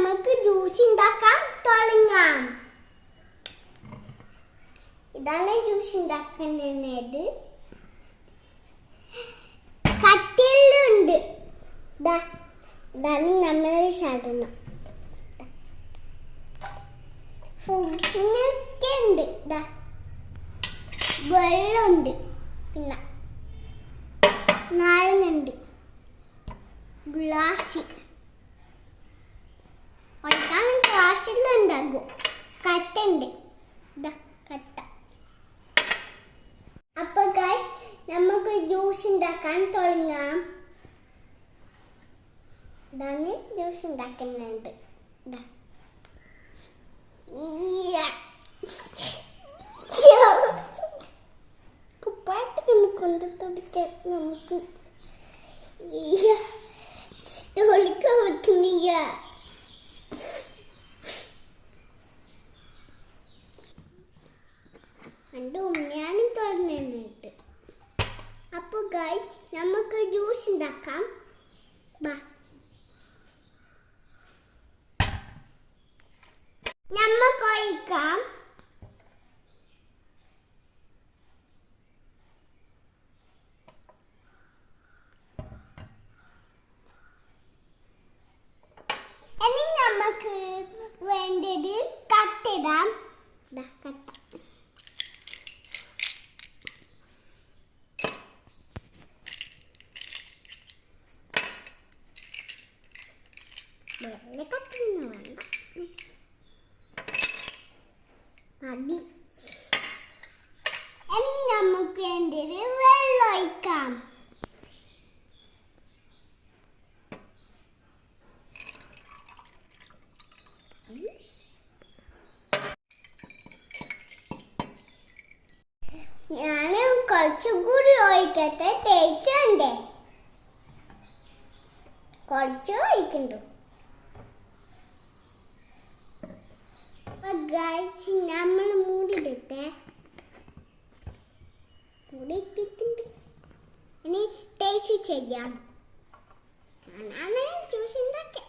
നമുക്ക് ജ്യൂസ് ഉണ്ടാക്കാൻ തുടങ്ങാം. ഇതാണ് ജ്യൂസ് ഉണ്ടാക്കുന്നത്. കട്ടിലുണ്ട്. ഇതാണ് നമ്മൾ സാധനം. ഫുഡൊക്കെ ഉണ്ട്. വെള്ളമുണ്ട്, പിന്നെ നാരങ്ങുണ്ട്, ഗ്ലാസ് ഗ്ലാസ്സിലുണ്ടാകും. കട്ടുണ്ട്, കട്ട. അപ്പൊ ഗൈസ് നമുക്ക് ജ്യൂസ് ഉണ്ടാക്കാൻ തുടങ്ങാം. ഇതാണ് ജ്യൂസ് ഉണ്ടാക്കുന്നുണ്ട്. കുപ്പായത്തിന് കൊണ്ട് തൊടിക്കാൻ നമുക്ക് തൊളിക്കാൻ പറ്റുന്നില്ല. എൻ്റെ ഉമ്മയാനും തുറന്നിട്ട്. അപ്പൊ ഗൈസ് നമുക്ക് ജ്യൂസ് ഉണ്ടാക്കാം. നമുക്ക് ഒഴിക്കാം. ഇനി നമുക്ക് വേണ്ടത് കട്ടിടാം. കട്ട കട്ടൊന്നും വേണ്ട, മതി. ഇനി നമുക്ക് വേണ്ടത് വെള്ളം ഒഴിക്കാം. ഞാൻ കുറച്ചുകൂടി ഒഴിക്കട്ടെ, തേച്ചുണ്ടേ കുറച്ച് ഒഴിക്കണ്ടു. നമ്മൾ മൂടിയിട്ടെ, മൂടിയിട്ടിട്ടുണ്ട്. ഇനി ടേസ്റ്റ് ചെയ്യാം. ഞാനാണ് ജ്യൂസ് ഉണ്ടാക്കിയ.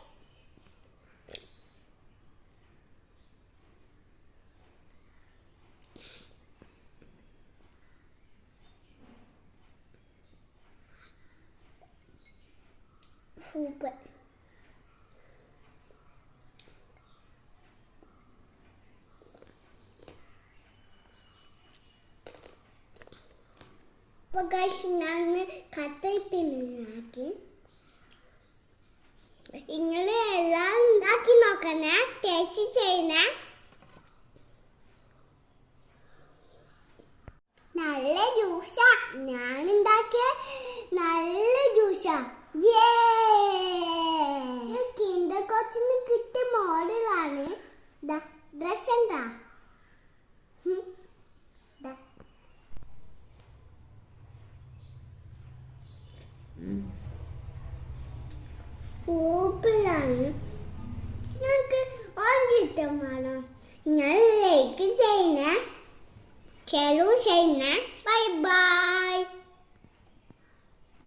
സൂപ്പർ. ഞാൻ കട്ടിട്ടുണ്ടാക്കി. നിങ്ങൾ എല്ലാം ഉണ്ടാക്കി നോക്കണേ, ടേസ്റ്റ് ചെയ്യണേ. നല്ല ജ്യൂസാ ഞാൻ ഉണ്ടാക്കിയ, നല്ല ജ്യൂസാ. കിൻഡർ കൊച്ചിന് കിട്ടിയ മോഡലാണ്. ഡ്രസ് എന്താ? സൂപ്പറാണ്. ഞങ്ങൾക്ക് ഓറഞ്ച് ഇഷ്ടം വേണം. നിങ്ങൾ ലൈക്ക് ചെയ്യണേ, ഷെയർ ചെയ്യണേ. Bye bye.